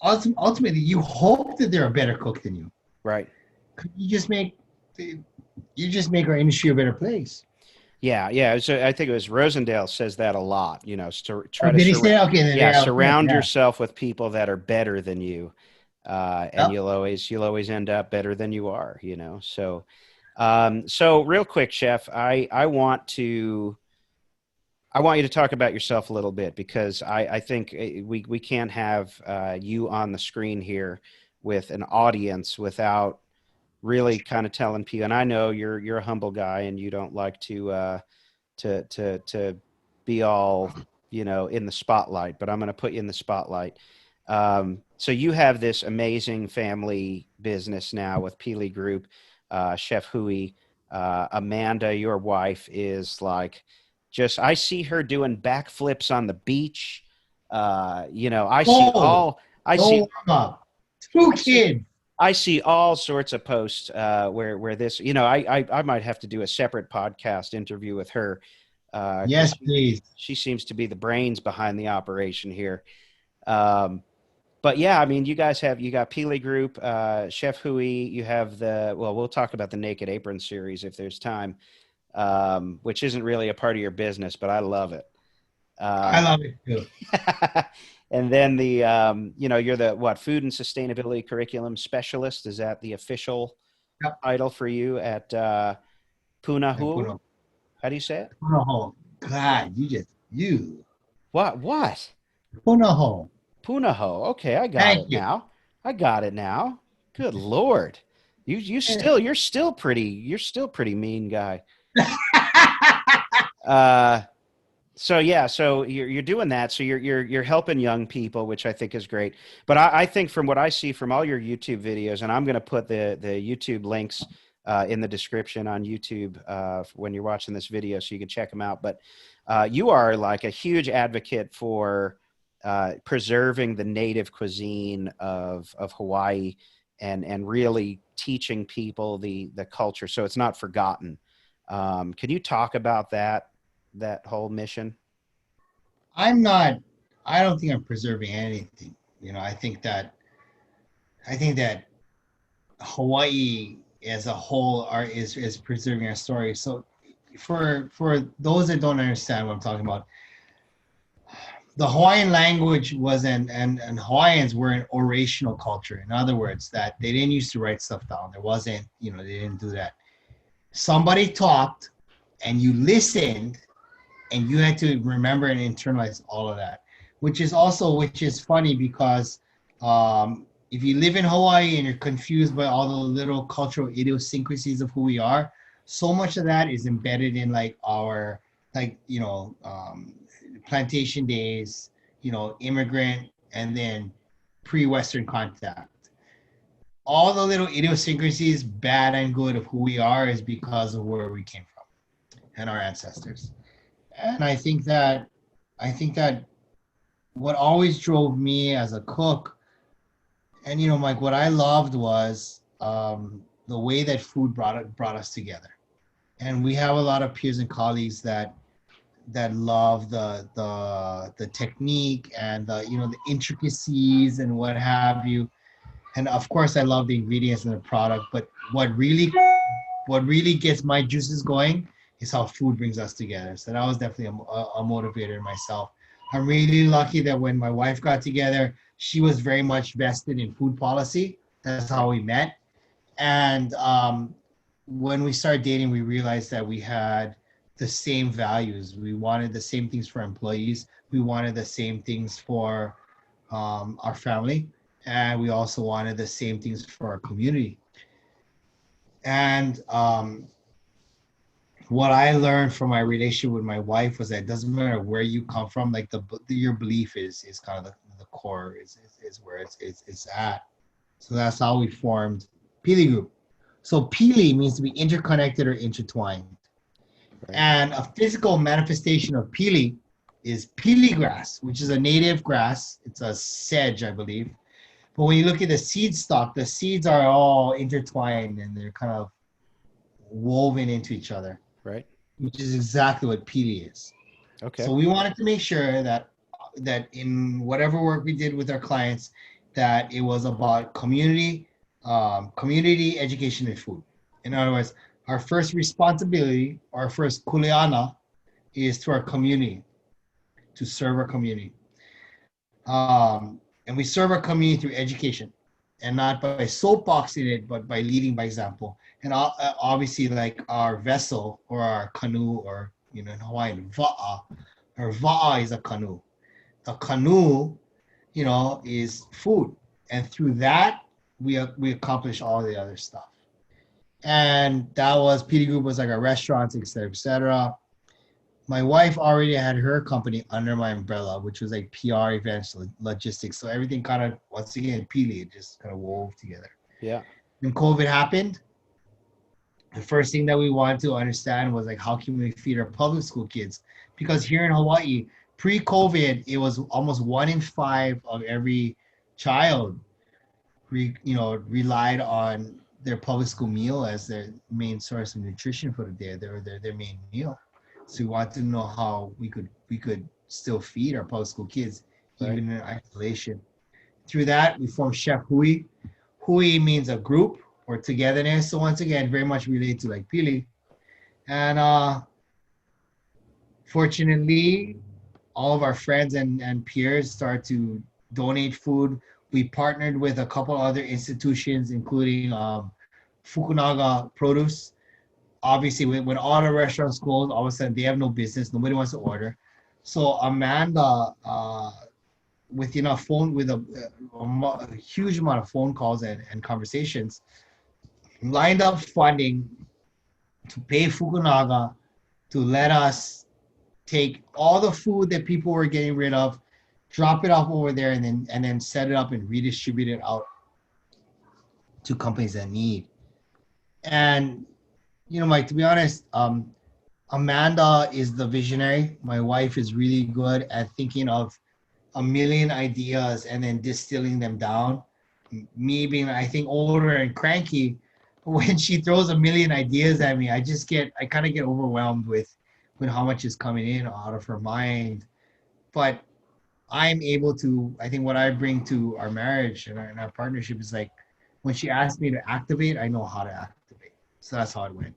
ultimately you hope that they're a better cook than you. Right. You just make our industry a better place. Yeah. So I think it was Rosendale says that a lot, try did he say? Okay. Surround yourself with people that are better than you. And you'll always end up better than you are, so, so real quick, Chef, I want you to talk about yourself a little bit, because I think we can't have you on the screen here with an audience without really kind of telling people. And I know you're a humble guy and you don't like to be all, in the spotlight, but I'm going to put you in the spotlight. So you have this amazing family business now with Pili Group, ChefHui. Amanda, your wife, is like, I see her doing backflips on the beach. I see all sorts of posts where this, I might have to do a separate podcast interview with her. Yes, please. She seems to be the brains behind the operation here. But yeah, I mean, you got Pili Group, ChefHui. You have we'll talk about the Naked Apron series if there's time, which isn't really a part of your business, but I love it. I love it too. And then you're the food and sustainability curriculum specialist. Is that the official title for you at Punahou? How do you say it? Punahou. God, What? Punahou. Punahou. Okay, I got it now. Good Lord. You're still pretty mean guy. So yeah, so you're doing that. So you're helping young people, which I think is great. But I think from what I see from all your YouTube videos, and I'm going to put the YouTube links in the description on YouTube when you're watching this video, so you can check them out. But you are like a huge advocate for preserving the native cuisine of Hawaii and really teaching people the culture, so it's not forgotten. Can you talk about that whole mission? I'm not. I don't think I'm preserving anything. I think that Hawaii as a whole is preserving our story. So for those that don't understand what I'm talking about, the Hawaiian language was and Hawaiians were an orational culture. In other words, that they didn't used to write stuff down. There wasn't, they didn't do that. Somebody talked and you listened and you had to remember and internalize all of that, which is funny because if you live in Hawaii and you're confused by all the little cultural idiosyncrasies of who we are, so much of that is embedded in like our plantation days, immigrant, and then pre-Western contact. All the little idiosyncrasies, bad and good, of who we are is because of where we came from and our ancestors. And I think that what always drove me as a cook, and Mike, what I loved was the way that food brought us together. And we have a lot of peers and colleagues that love the technique and the intricacies and what have you. And of course, I love the ingredients and the product. But what really gets my juices going is how food brings us together. So that was definitely a motivator myself. I'm really lucky that when my wife got together, she was very much vested in food policy. That's how we met. And when we started dating, we realized that we had the same values. We wanted the same things for employees. We wanted the same things for our family. And we also wanted the same things for our community. And what I learned from my relationship with my wife was that it doesn't matter where you come from, like your belief is kind of the core is where it's at. So that's how we formed Pili Group. So Pili means to be interconnected or intertwined. Right. And a physical manifestation of Pili is Pili grass, which is a native grass. It's a sedge, I believe. But when you look at the seed stock, the seeds are all intertwined and they're kind of woven into each other. Right. Which is exactly what Pili is. Okay. So we wanted to make sure that in whatever work we did with our clients, that it was about community, education, and food. In other words, our first responsibility, our first kuleana, is to our community, to serve our community. And we serve our community through education, and not by soapboxing it, but by leading by example. And obviously, like our vessel or our canoe, or in Hawaiian, va'a. Our va'a is a canoe. The canoe, is food, and through that we accomplish all the other stuff. And that was Pili Group, was like our restaurants, etc., etc. My wife already had her company under my umbrella, which was like PR, events, logistics. So everything kind of, once again, Pili, it just kind of wove together. Yeah. When COVID happened, the first thing that we wanted to understand was like, how can we feed our public school kids? Because here in Hawaii, pre-COVID, it was almost 1 in 5 of every child, relied on their public school meal as their main source of nutrition for the day, their main meal. So we wanted to know how we could still feed our public school kids, even in isolation. Through that, we formed ChefHui. Hui means a group or togetherness. So once again, very much related to like Pili. And fortunately, all of our friends and peers start to donate food. We partnered with a couple other institutions, including Fukunaga Produce. Obviously, when all the restaurants close, all of a sudden they have no business. Nobody wants to order. So Amanda, with a huge amount of phone calls and conversations, lined up funding to pay Fukunaga to let us take all the food that people were getting rid of, drop it off over there, and then set it up and redistribute it out to companies that need. And Mike, to be honest, Amanda is the visionary. My wife is really good at thinking of a million ideas and then distilling them down. Me being, I think, older and cranky, when she throws a million ideas at me, I kind of get overwhelmed with how much is coming in out of her mind. But I'm able to, I think what I bring to our marriage and our partnership is like, when she asks me to activate, I know how to activate. So that's how it went.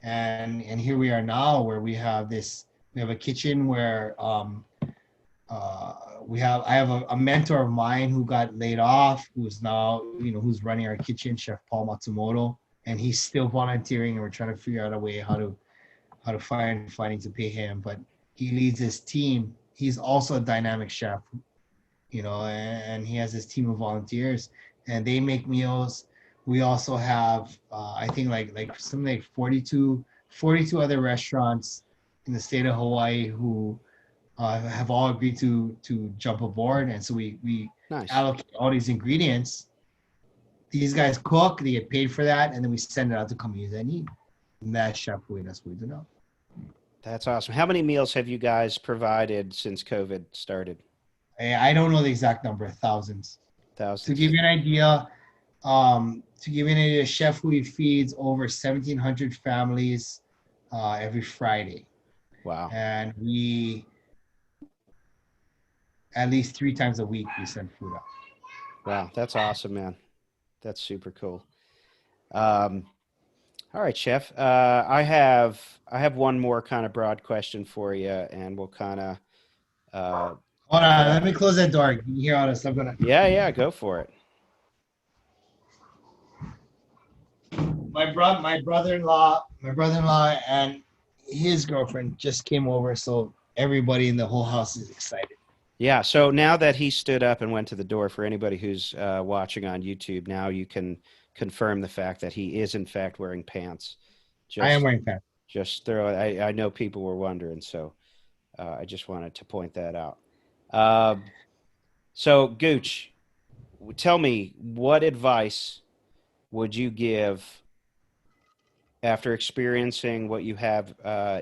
And here we are now, where we have a kitchen where I have a mentor of mine who got laid off, who's now, who's running our kitchen, Chef Paul Matsumoto, and he's still volunteering, and we're trying to figure out a way how to find funding to pay him. But he leads his team. He's also a dynamic chef, and he has his team of volunteers, and they make meals. We also have, I think like something like 42 other restaurants in the state of Hawaii who have all agreed to jump aboard. And so we Nice. allocate all these ingredients. These guys cook, they get paid for that, and then we send it out to communities that need. And that's ChefHui, that's what we do now. That's awesome. How many meals have you guys provided since COVID started? I don't know the exact number, thousands. Thousands. To give you an idea, ChefHui feeds over 1,700 families every Friday. Wow. And we, at least 3 times a week, we send food out. Wow, that's awesome, man. That's super cool. All right, Chef. I have one more kind of broad question for you, and we'll kind of. Hold on, let me close that door. You hear all this? I'm gonna. Yeah, go for it. My brother-in-law and his girlfriend just came over, so everybody in the whole house is excited. Yeah. So now that he stood up and went to the door, for anybody who's watching on YouTube, now you can confirm the fact that he is in fact wearing pants. I am wearing pants. Just throw it. I know people were wondering, so I just wanted to point that out. So Gooch, tell me, what advice would you give after experiencing what you have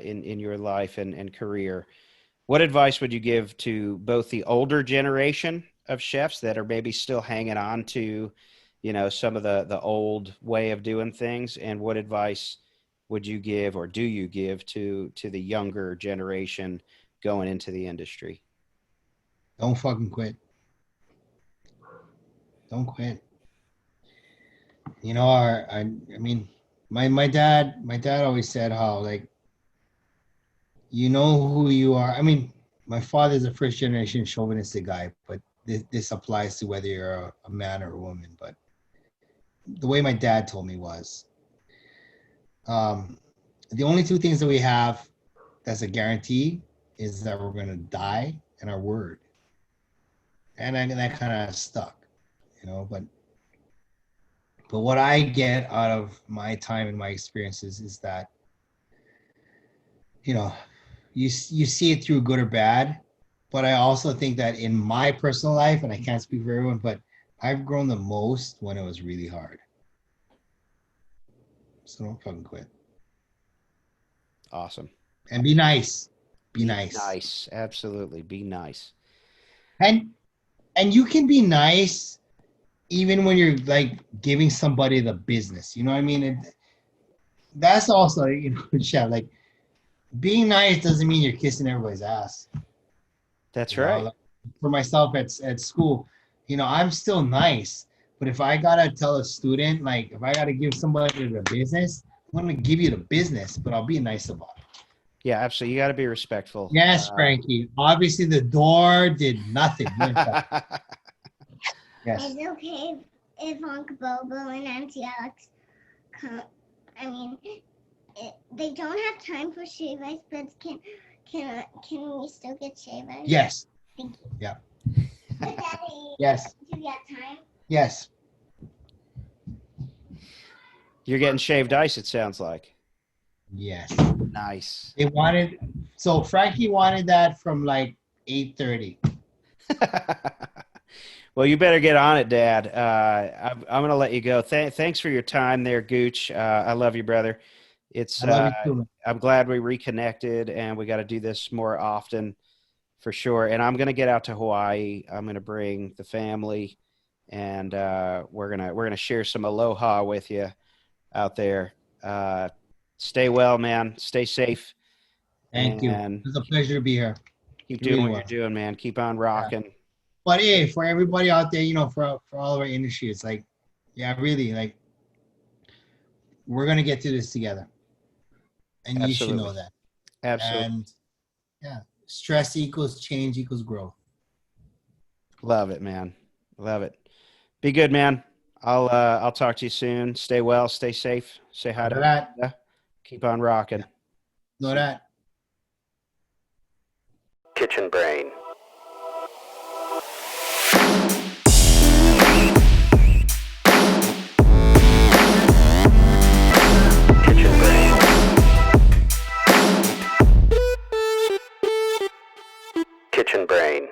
in your life and career? What advice would you give to both the older generation of chefs that are maybe still hanging on to, some of the old way of doing things, and what advice would you give, or do you give, to the younger generation going into the industry? Don't fucking quit. Don't quit. My dad always said how, like, who you are. I mean, my father's a first generation chauvinistic guy, but this applies to whether you're a man or a woman. But the way my dad told me was, the only 2 things that we have that's a guarantee is that we're going to die and our word. And that kind of stuck, but what I get out of my time and my experiences is that, you see it through good or bad, but I also think that in my personal life, and I can't speak for everyone, but I've grown the most when it was really hard. So don't fucking quit. Awesome. And be nice. Be nice. Nice. Absolutely. Be nice. And you can be nice even when you're like giving somebody the business. You know what I mean? And that's also, Chef, like, being nice doesn't mean you're kissing everybody's ass. That's right. Like, for myself at school, I'm still nice. But if I gotta tell a student, like, if I gotta give somebody the business, I'm gonna give you the business, but I'll be nice about it. Yeah, absolutely. You got to be respectful. Yes, Frankie. Obviously, the door did nothing. Yes. Is it okay if Uncle Bobo and Auntie Alex come? They don't have time for shave ice, but can we still get shave ice? Yes. Thank you. Yeah. But Daddy, Yes. do you got time? Yes. You're getting shaved ice, it sounds like. Yes. Nice. They wanted So Frankie wanted that from like 8:30. Well, you better get on it, Dad. I'm going to let you go. Thanks for your time there, Gooch. I love you, brother. It's I love you too, man. I'm glad we reconnected, and we got to do this more often for sure. And I'm going to get out to Hawaii. I'm going to bring the family, and we're gonna share some aloha with you out there. Stay well, man. Stay safe. Thank you. And It's a pleasure to be here. keep You doing really what was. you're doing, man. Keep on rocking. But hey, for everybody out there, you know, for all of our industry, it's like, yeah, really, like, we're gonna get through this together, and you should know Absolutely. that. Absolutely. And yeah, stress equals change equals growth. Love it, man. Love it. Be good, man. I'll talk to you soon. Stay well, stay safe. Say hi Know to that. Amanda. Keep on rocking. Know that. Kitchen brain. Kitchen brain. Kitchen brain.